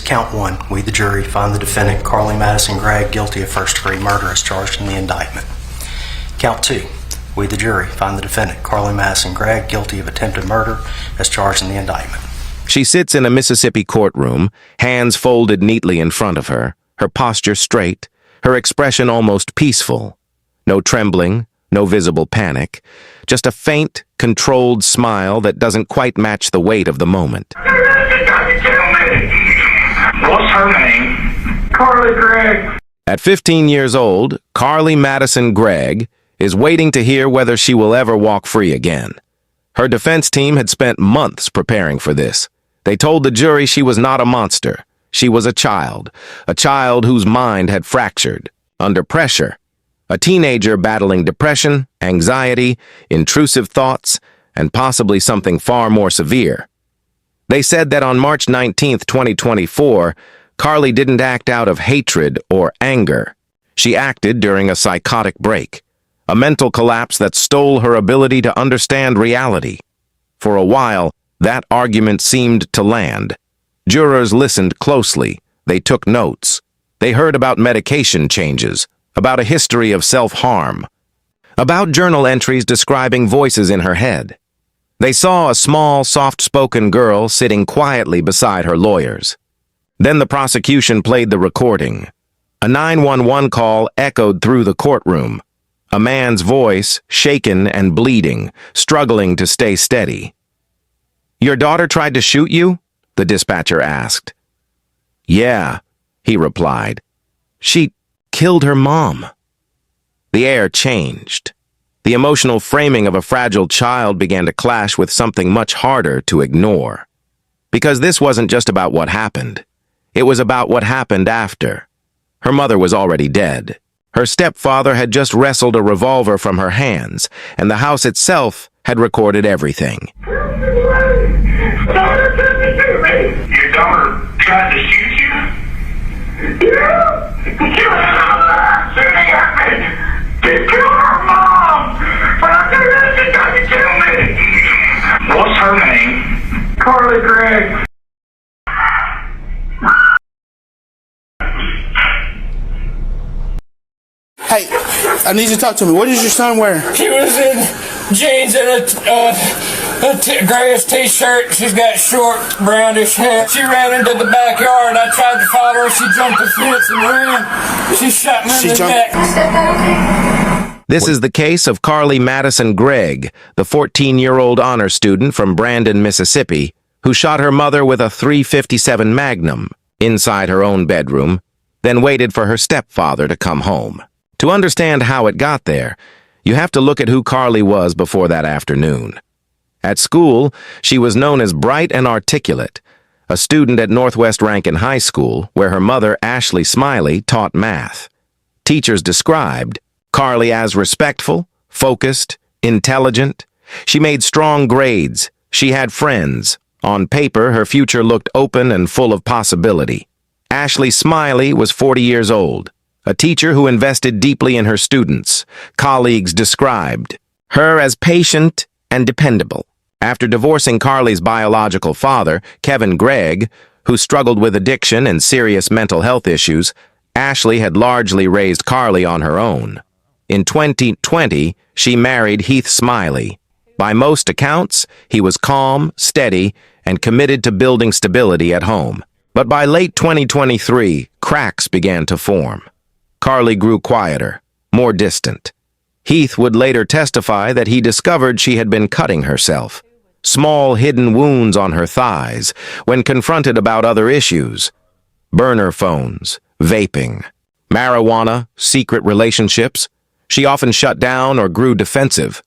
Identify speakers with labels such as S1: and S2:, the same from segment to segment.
S1: Count 1. We, the jury, find the defendant, Carly Madison Gregg, guilty of first-degree murder as charged in the indictment. Count 2. We, the jury, find the defendant, Carly Madison Gregg, guilty of attempted murder as charged in the indictment.
S2: She sits in a Mississippi courtroom, hands folded neatly in front of her posture straight, her expression almost peaceful. No trembling, no visible panic, just a faint, controlled smile that doesn't quite match the weight of the moment.
S3: What's her name? Carly Gregg.
S2: At 15 years old, Carly Madison Gregg is waiting to hear whether she will ever walk free again. Her defense team had spent months preparing for this. They told the jury she was not a monster. She was a child whose mind had fractured, under pressure, a teenager battling depression, anxiety, intrusive thoughts, and possibly something far more severe. They said that on March 19, 2024, Carly didn't act out of hatred or anger. She acted during a psychotic break, a mental collapse that stole her ability to understand reality. For a while, that argument seemed to land. Jurors listened closely. They took notes. They heard about medication changes, about a history of self-harm, about journal entries describing voices in her head. They saw a small, soft-spoken girl sitting quietly beside her lawyers. Then the prosecution played the recording. A 911 call echoed through the courtroom. A man's voice, shaken and bleeding, struggling to stay steady. "Your daughter tried to shoot you?" the dispatcher asked. "Yeah," he replied. "She killed her mom." The air changed. The emotional framing of a fragile child began to clash with something much harder to ignore. Because this wasn't just about what happened. It was about what happened after. Her mother was already dead. Her stepfather had just wrestled a revolver from her hands, and the house itself had recorded everything.
S3: Your daughter tried to shoot you? Yeah. She killed her mom. But I knew that she tried to kill me. What's her name? Carly Gregg.
S4: Hey, I need you to talk to me. What is your son wearing?
S5: She was in jeans and a grayish t-shirt. She's got short, brownish hair. She ran into the backyard. I tried to follow her. She jumped the fence and ran. She shot me in the neck.
S2: This is the case of Carly Madison Gregg, the 14-year-old honor student from Brandon, Mississippi, who shot her mother with a .357 Magnum inside her own bedroom, then waited for her stepfather to come home. To understand how it got there, you have to look at who Carly was before that afternoon. At school, she was known as bright and articulate, a student at Northwest Rankin High School, where her mother, Ashley Smiley, taught math. Teachers described Carly as respectful, focused, intelligent. She made strong grades. She had friends. On paper, her future looked open and full of possibility. Ashley Smiley was 40 years old. A teacher who invested deeply in her students. Colleagues described her as patient and dependable. After divorcing Carly's biological father, Kevin Gregg, who struggled with addiction and serious mental health issues, Ashley had largely raised Carly on her own. In 2020, she married Heath Smiley. By most accounts, he was calm, steady, and committed to building stability at home. But by late 2023, cracks began to form. Carly grew quieter, more distant. Heath would later testify that he discovered she had been cutting herself. Small hidden wounds on her thighs when confronted about other issues. Burner phones, vaping, marijuana, secret relationships. She often shut down or grew defensive.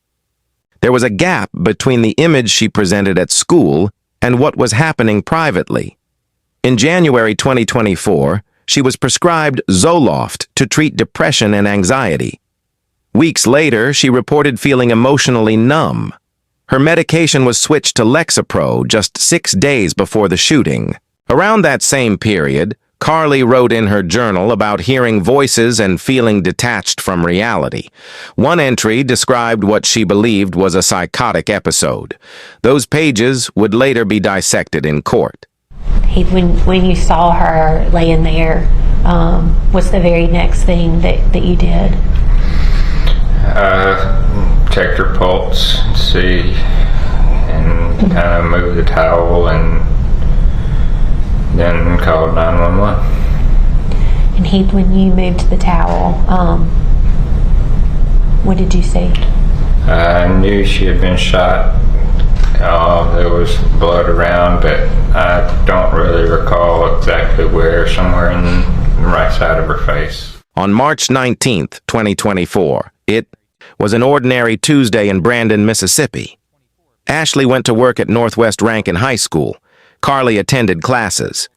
S2: There was a gap between the image she presented at school and what was happening privately. In January 2024, she was prescribed Zoloft to treat depression and anxiety. Weeks later, she reported feeling emotionally numb. Her medication was switched to Lexapro just 6 days before the shooting. Around that same period, Carly wrote in her journal about hearing voices and feeling detached from reality. One entry described what she believed was a psychotic episode. Those pages would later be dissected in court.
S6: when you saw her laying there, what's the very next thing that you did?
S7: Checked her pulse, see, and kind of moved the towel, and then called 911.
S6: And Heath, when you moved the towel, what did you see?
S7: I knew she had been shot. There was blood around, but I don't really recall exactly where, somewhere in the right side of her face.
S2: On March 19th, 2024, it was an ordinary Tuesday in Brandon, Mississippi. Ashley went to work at Northwest Rankin High School. Carly attended classes.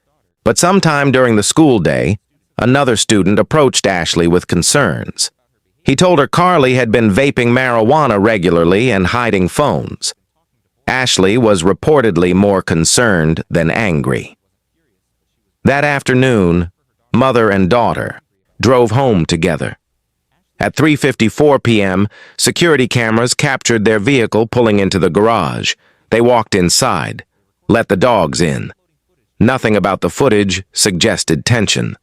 S2: But sometime during the school day, another student approached Ashley with concerns. He told her Carly had been vaping marijuana regularly and hiding phones. Ashley was reportedly more concerned than angry. That afternoon, mother and daughter drove home together. At 3:54 p.m., security cameras captured their vehicle pulling into the garage. They walked inside, let the dogs in. Nothing about the footage suggested tension.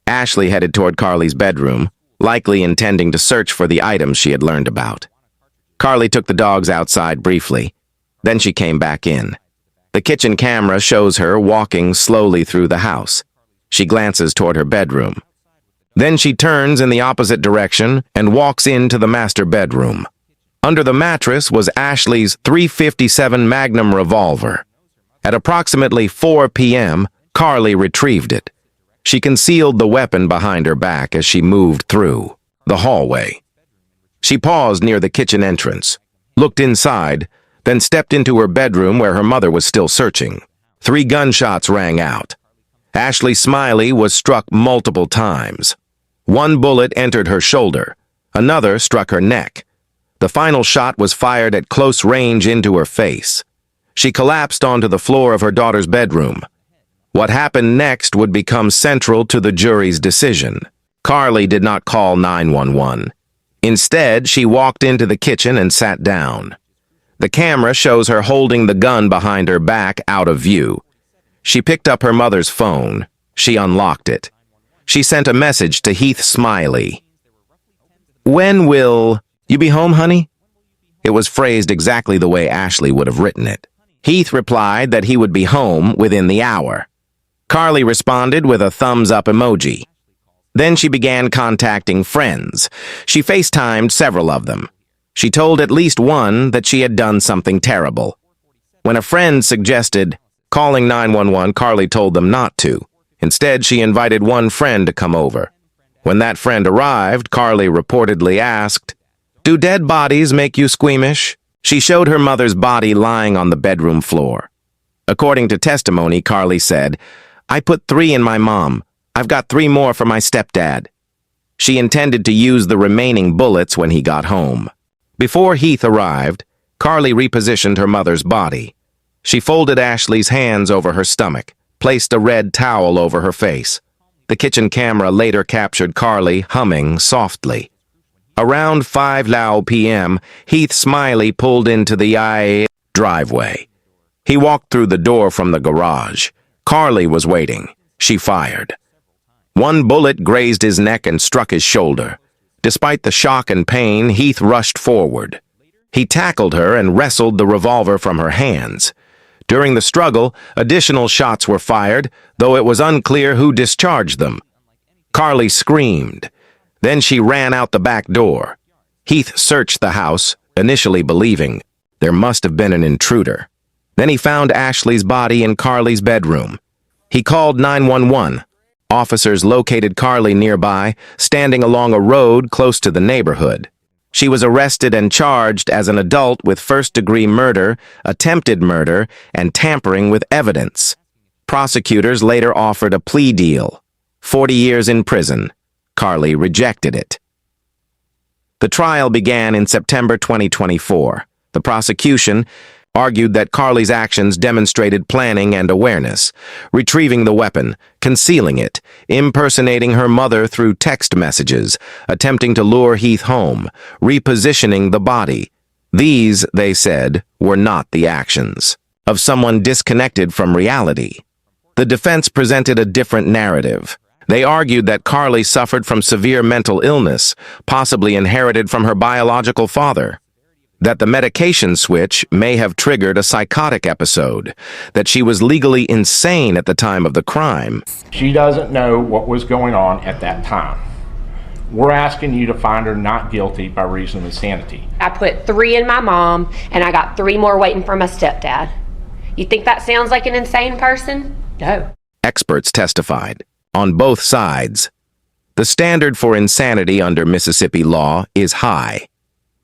S2: Ashley headed toward Carly's bedroom, likely intending to search for the items she had learned about. Carly took the dogs outside briefly. Then she came back in. The kitchen camera shows her walking slowly through the house. She glances toward her bedroom. Then she turns in the opposite direction and walks into the master bedroom. Under the mattress was Ashley's .357 Magnum revolver. At approximately 4 p.m., Carly retrieved it. She concealed the weapon behind her back as she moved through the hallway. She paused near the kitchen entrance, looked inside, then stepped into her bedroom where her mother was still searching. 3 gunshots rang out. Ashley Smiley was struck multiple times. 1 bullet entered her shoulder. Another struck her neck. The final shot was fired at close range into her face. She collapsed onto the floor of her daughter's bedroom. What happened next would become central to the jury's decision. Carly did not call 911. Instead, she walked into the kitchen and sat down. The camera shows her holding the gun behind her back out of view. She picked up her mother's phone. She unlocked it. She sent a message to Heath Smiley. "When will you be home, honey?" It was phrased exactly the way Ashley would have written it. Heath replied that he would be home within the hour. Carly responded with a thumbs-up emoji. Then she began contacting friends. She FaceTimed several of them. She told at least one that she had done something terrible. When a friend suggested calling 911, Carly told them not to. Instead, she invited one friend to come over. When that friend arrived, Carly reportedly asked, "Do dead bodies make you squeamish?" She showed her mother's body lying on the bedroom floor. According to testimony, Carly said, "I put 3 in my mom. I've got 3 more for my stepdad." She intended to use the remaining bullets when he got home. Before Heath arrived, Carly repositioned her mother's body. She folded Ashley's hands over her stomach, placed a red towel over her face. The kitchen camera later captured Carly humming softly. Around 5 p.m., Heath Smiley pulled into the driveway. He walked through the door from the garage. Carly was waiting. She fired. 1 bullet grazed his neck and struck his shoulder. Despite the shock and pain, Heath rushed forward. He tackled her and wrestled the revolver from her hands. During the struggle, additional shots were fired, though it was unclear who discharged them. Carly screamed. Then she ran out the back door. Heath searched the house, initially believing there must have been an intruder. Then he found Ashley's body in Carly's bedroom. He called 911. Officers located Carly nearby, standing along a road close to the neighborhood. She was arrested and charged as an adult with first-degree murder, attempted murder, and tampering with evidence. Prosecutors later offered a plea deal, 40 years in prison. Carly rejected it. The trial began in September 2024. The prosecution argued that Carly's actions demonstrated planning and awareness, retrieving the weapon, concealing it, impersonating her mother through text messages, attempting to lure Heath home, repositioning the body. These, they said, were not the actions of someone disconnected from reality. The defense presented a different narrative. They argued that Carly suffered from severe mental illness, possibly inherited from her biological father, that the medication switch may have triggered a psychotic episode, that she was legally insane at the time of the crime.
S8: She doesn't know what was going on at that time. We're asking you to find her not guilty by reason of insanity.
S9: I put 3 in my mom, and I got 3 more waiting for my stepdad. You think that sounds like an insane person? No.
S2: Experts testified, on both sides. The standard for insanity under Mississippi law is high.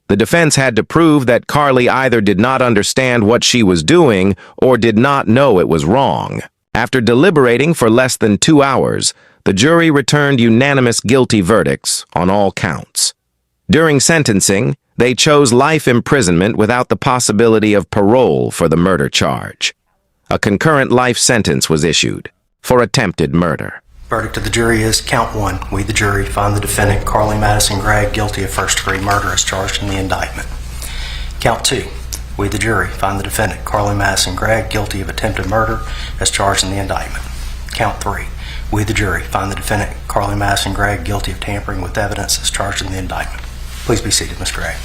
S2: The defense had to prove that Carly either did not understand what she was doing or did not know it was wrong. After deliberating for less than 2 hours, the jury returned unanimous guilty verdicts on all counts. During sentencing, they chose life imprisonment without the possibility of parole for the murder charge. A concurrent life sentence was issued for attempted murder.
S1: Verdict of the jury is count 1. We, the jury, find the defendant, Carly Madison Gregg, guilty of first-degree murder as charged in the indictment. Count 2. We, the jury, find the defendant, Carly Madison Gregg, guilty of attempted murder as charged in the indictment. Count 3. We, the jury, find the defendant, Carly Madison Gregg, guilty of tampering with evidence as charged in the indictment. Please be seated, Ms. Gregg.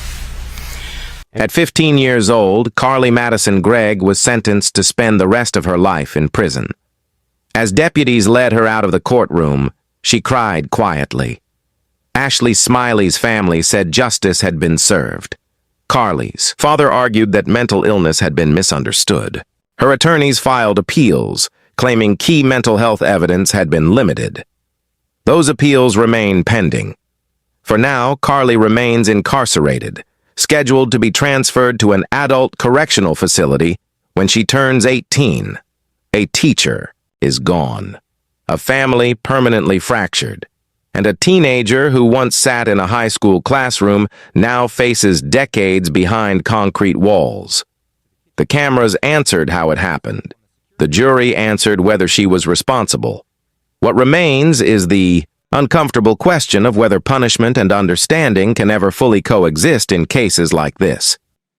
S2: At 15 years old, Carly Madison Gregg was sentenced to spend the rest of her life in prison. As deputies led her out of the courtroom, she cried quietly. Ashley Smiley's family said justice had been served. Carly's father argued that mental illness had been misunderstood. Her attorneys filed appeals, claiming key mental health evidence had been limited. Those appeals remain pending. For now, Carly remains incarcerated, scheduled to be transferred to an adult correctional facility when she turns 18. A teacher is gone, a family permanently fractured, and a teenager who once sat in a high school classroom now faces decades behind concrete walls. The cameras answered how it happened. The jury answered whether she was responsible. What remains is the uncomfortable question of whether punishment and understanding can ever fully coexist in cases like this.